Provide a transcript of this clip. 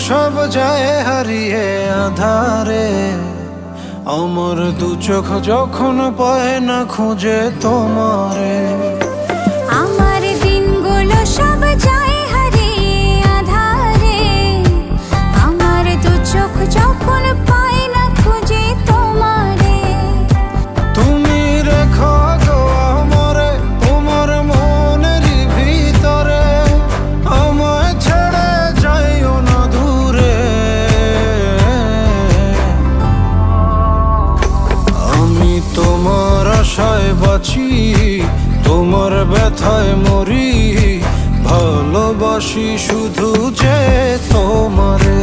সব যায় হারিয়ে আধারে, আমার দু চোখ যখন পায় না খুঁজে তোমারে। আমার দিনগুলো সব যায় হারিয়ে আধারে, আমার দু চোখ যখন পায় না খুঁজে তোমারে। তুমি রেখো গো আমারে তোমার মনের ভিতরে, আমায় ছেড়ে যাইও না দূরে। আমি তোমার আশায় বাঁচি, তোমার ব্যথায় মরি, ভালোবাসি শুধু যে তোমারে।